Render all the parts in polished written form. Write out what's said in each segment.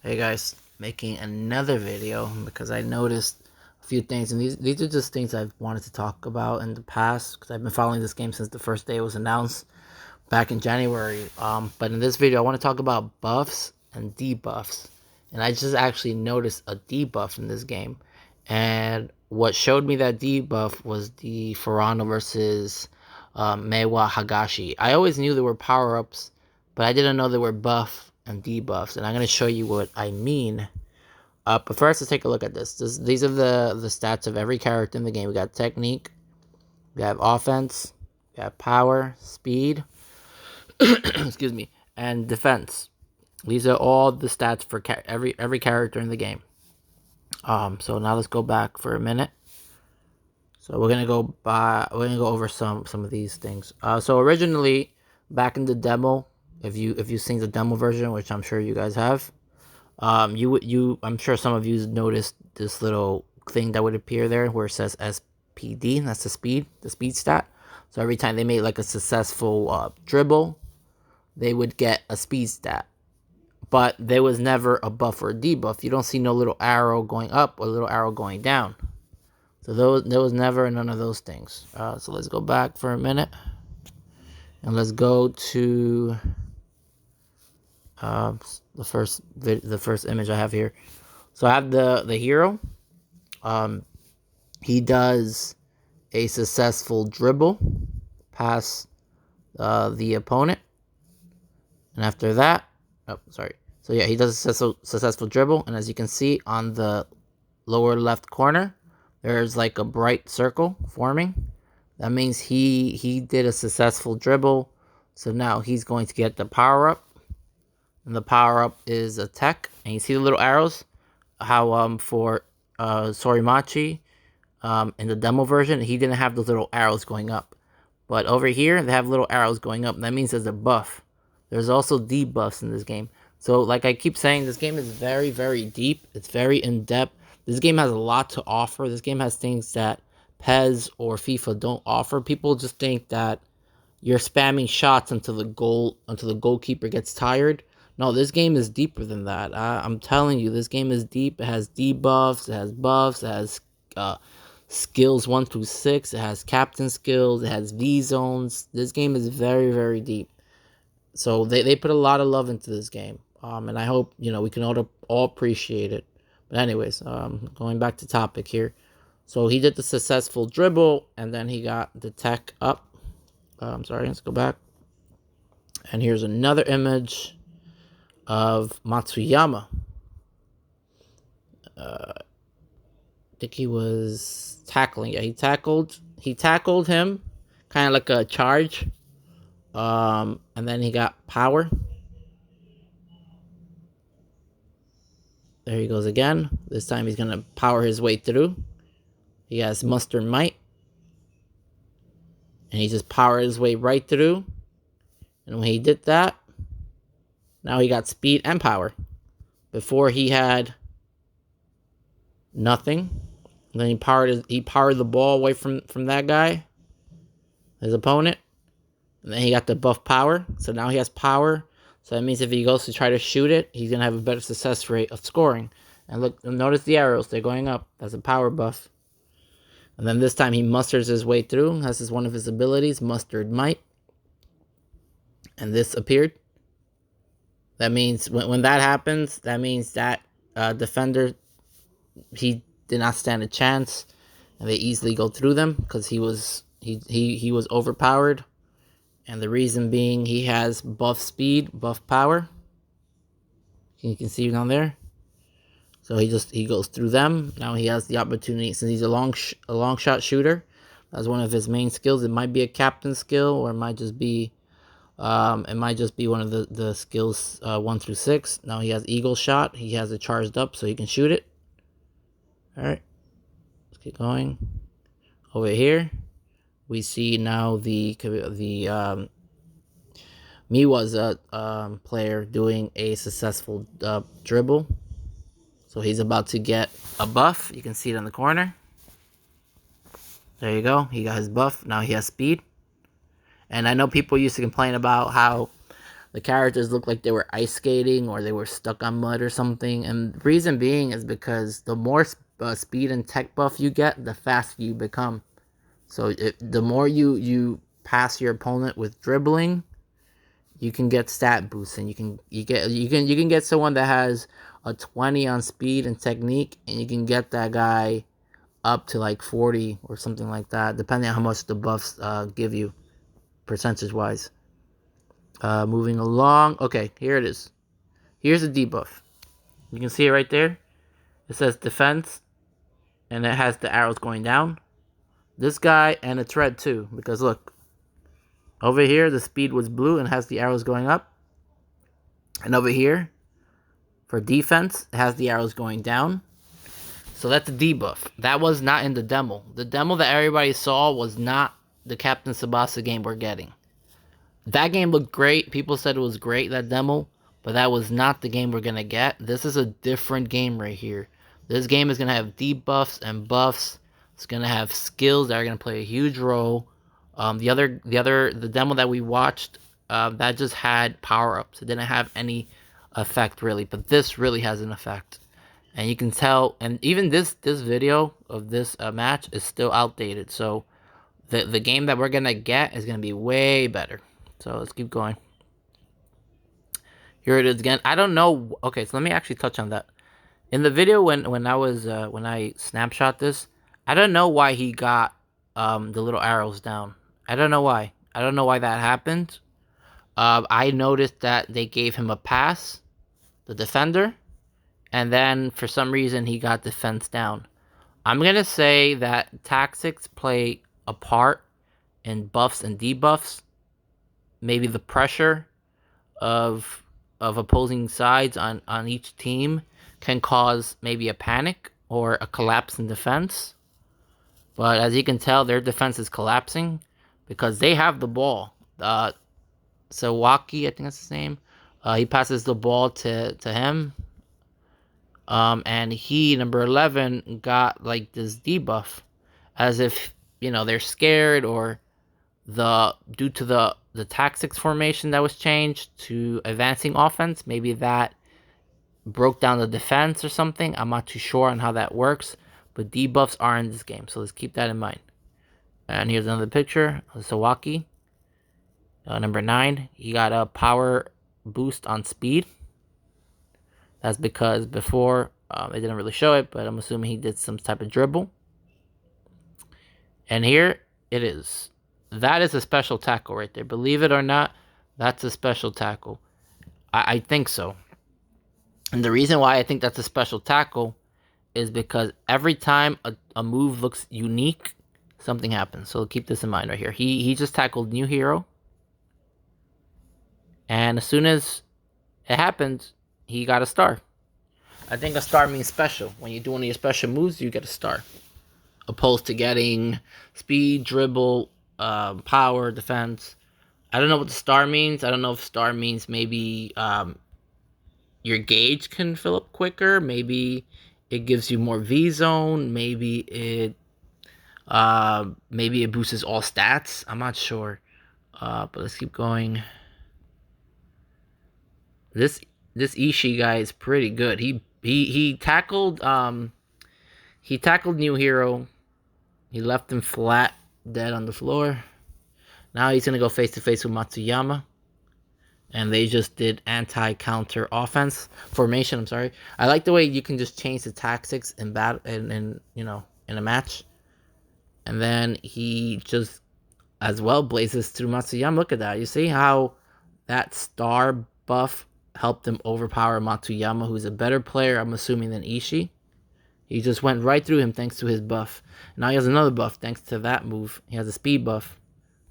Hey guys, making another video because I noticed a few things, and these are just things I've wanted to talk about in the past because I've been following this game since the first day it was announced back in January. But in this video, I want to talk about buffs and debuffs, and I just actually noticed a debuff in this game, and what showed me that debuff was the Furano versus Meiwa Hagashi. I always knew there were power ups, but I didn't know there were buff and debuffs, and I'm going to show you what I mean. But first, let's take a look at these are the stats of every character in the game. We got technique, we have offense, we have power, speed, excuse me, and defense. These are all the stats for every character in the game. So now let's go back for a minute. So we're gonna go over some of these things. So originally, back in the demo, if you've seen the demo version, which I'm sure you guys have, I'm sure some of you noticed this little thing that would appear there where it says SPD. That's the speed stat. So every time they made like a successful dribble, they would get a speed stat. But there was never a buff or a debuff. You don't see no little arrow going up or little arrow going down. So there was never none of those things. So let's go back for a minute, and let's go to the first image I have here. So I have the hero. He does a successful dribble past the opponent, and after that, oh sorry. So yeah, he does a successful dribble, and as you can see on the lower left corner, there's like a bright circle forming. That means he did a successful dribble. So now he's going to get the power up. And the power up is a tech. And you see the little arrows? How for Sorimachi in the demo version, he didn't have those little arrows going up. But over here, they have little arrows going up. That means there's a buff. There's also debuffs in this game. So like I keep saying, this game is very, very deep. It's very in-depth. This game has a lot to offer. This game has things that PES or FIFA don't offer. People just think that you're spamming shots until the goalkeeper gets tired. No, this game is deeper than that. I'm telling you, this game is deep. It has debuffs, it has buffs, it has skills 1 through 6, it has captain skills, it has V zones. This game is very, very deep. So they put a lot of love into this game. And I hope, we can all appreciate it. But anyways, going back to topic here. So he did the successful dribble, and then he got the tech up. I'm sorry, let's go back. And here's another image of Matsuyama. I think he was tackling. Yeah, he tackled him, kind of like a charge. And then he got power. There he goes again. This time he's gonna power his way through. He has muster might, and he just powered his way right through. And when he did that, now he got speed and power. Before he had nothing. And then he powered the ball away from that guy, his opponent. And then he got the buff power. So now he has power. So that means if he goes to try to shoot it, he's going to have a better success rate of scoring. And look, notice the arrows. They're going up. That's a power buff. And then this time he musters his way through. This is one of his abilities, Mustered Might. And this appeared. That means when that happens, that means that defender, he did not stand a chance. And they easily go through them because he was overpowered. And the reason being, he has buff speed, buff power. You can see down there. So he goes through them. Now he has the opportunity, since he's a long shot shooter. That's one of his main skills. It might be a captain skill, or it might just be one of the skills 1 through 6. Now he has eagle shot. He has it charged up so he can shoot it. All right, let's keep going. Over here, we see now the Miwa's player doing a successful dribble. So he's about to get a buff. You can see it in the corner. There you go. He got his buff. Now he has speed. And I know people used to complain about how the characters look like they were ice skating or they were stuck on mud or something. And the reason being is because the more speed and tech buff you get, the faster you become. So the more you pass your opponent with dribbling, you can get stat boosts, and you can get someone that has a 20 on speed and technique, and you can get that guy up to like 40 or something like that, depending on how much the buffs give you percentage wise. Moving along. Okay, here it is. Here's the debuff. You can see it right there. It says defense, and it has the arrows going down. This guy, and it's red too, because look, over here the speed was blue and has the arrows going up, and over here for defense it has the arrows going down. So that's a debuff. That was not in the demo. The demo that everybody saw was not the Captain Tsubasa game we're getting. That game looked great. People said it was great, that demo, but that was not the game we're going to get. This is a different game right here. This game is going to have debuffs and buffs. It's going to have skills that are going to play a huge role. The demo that we watched, that just had power-ups. It didn't have any effect, really, but this really has an effect. And you can tell, and even this video of this match is still outdated. So the game that we're going to get is going to be way better. So let's keep going. Here it is again. I don't know. Okay, so let me actually touch on that. In the video when I snapshot this, I don't know why he got the little arrows down. I don't know why. I don't know why that happened. I noticed that they gave him a pass, the defender, and then for some reason he got defense down. I'm gonna say that tactics play a part in buffs and debuffs. Maybe the pressure of opposing sides on each team can cause maybe a panic or a collapse in defense. But as you can tell, their defense is collapsing because they have the ball. Sawaki, I think that's his name. He passes the ball to him. And he, number 11, got like this debuff, as if, you know, they're scared, or due to the tactics formation that was changed to advancing offense, maybe that broke down the defense or something. I'm not too sure on how that works, but debuffs are in this game, so let's keep that in mind. And here's another picture of Sawaki, number 9. He got a power boost on speed. That's because before, they didn't really show it, but I'm assuming he did some type of dribble. And here it is. That is a special tackle right there. Believe it or not, that's a special tackle. I think so. And the reason why I think that's a special tackle is because every time a move looks unique, something happens. So keep this in mind right here. He just tackled new hero. And as soon as it happened, he got a star. I think a star means special. When you do one of your special moves, you get a star. Opposed to getting speed, dribble, power, defense. I don't know what the star means. I don't know if star means maybe your gauge can fill up quicker. Maybe it gives you more V-zone. Maybe it boosts all stats. I'm not sure. But let's keep going. This Ishii guy is pretty good. He tackled new hero. He left him flat, dead on the floor. Now he's gonna go face to face with Matsuyama, and they just did anti-counter offense formation. I'm sorry. I like the way you can just change the tactics in battle in a match, and then he just as well blazes through Matsuyama. Look at that. You see how that star buff helped him overpower Matsuyama, who's a better player, I'm assuming, than Ishii. He just went right through him thanks to his buff. Now he has another buff thanks to that move. He has a speed buff.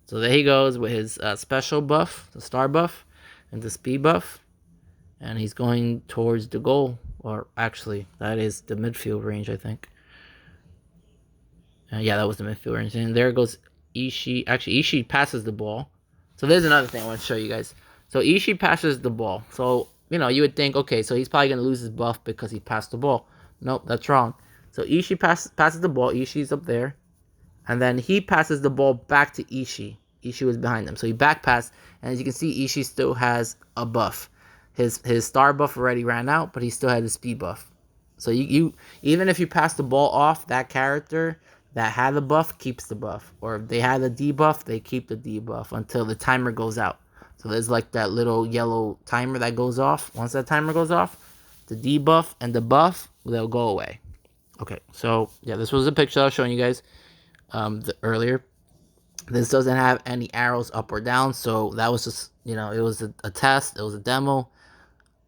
So there he goes with his special buff, the star buff, and the speed buff. And he's going towards the goal. Or actually, that is the midfield range, I think. Yeah, that was the midfield range. And there goes Ishii. Actually, Ishii passes the ball. So there's another thing I want to show you guys. So Ishii passes the ball. So, you would think, okay, so he's probably going to lose his buff because he passed the ball. Nope, that's wrong. So Ishii passes the ball. Ishii's up there. And then he passes the ball back to Ishii. Ishii was behind him. So he backpassed, and as you can see, Ishii still has a buff. His star buff already ran out, but he still had his speed buff. So you even if you pass the ball off, that character that had the buff keeps the buff. Or if they had the debuff, they keep the debuff until the timer goes out. So there's like that little yellow timer that goes off. Once that timer goes off, the debuff and the buff, they'll go away. Okay, so yeah, this was a picture I was showing you guys earlier. This doesn't have any arrows up or down, so that was just, it was a test. It was a demo.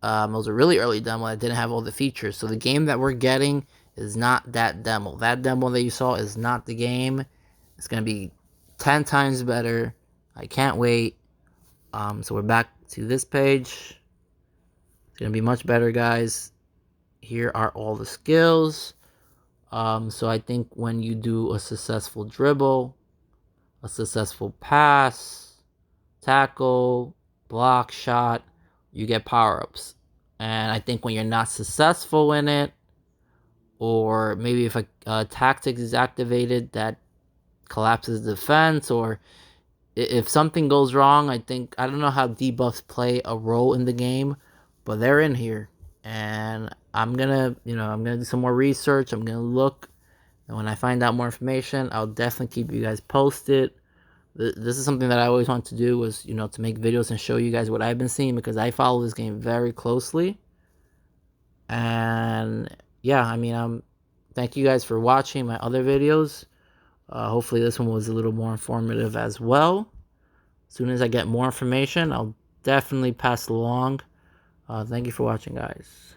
It was a really early demo that didn't have all the features. So the game that we're getting is not that demo. That demo that you saw is not the game. It's going to be 10 times better. I can't wait. So we're back to this page. It's going to be much better, guys. Here are all the skills. So I think when you do a successful dribble, a successful pass, tackle, block, shot, you get power-ups. And I think when you're not successful in it, or maybe if a tactic is activated that collapses defense, or if something goes wrong, I don't know how debuffs play a role in the game, but they're in here. And I'm gonna do some more research. I'm gonna look, and when I find out more information, I'll definitely keep you guys posted. This is something that I always want to do, was to make videos and show you guys what I've been seeing, because I follow this game very closely. And yeah, I mean, thank you guys for watching my other videos. Hopefully this one was a little more informative as well. As soon as I get more information, I'll definitely pass along. Thank you for watching, guys.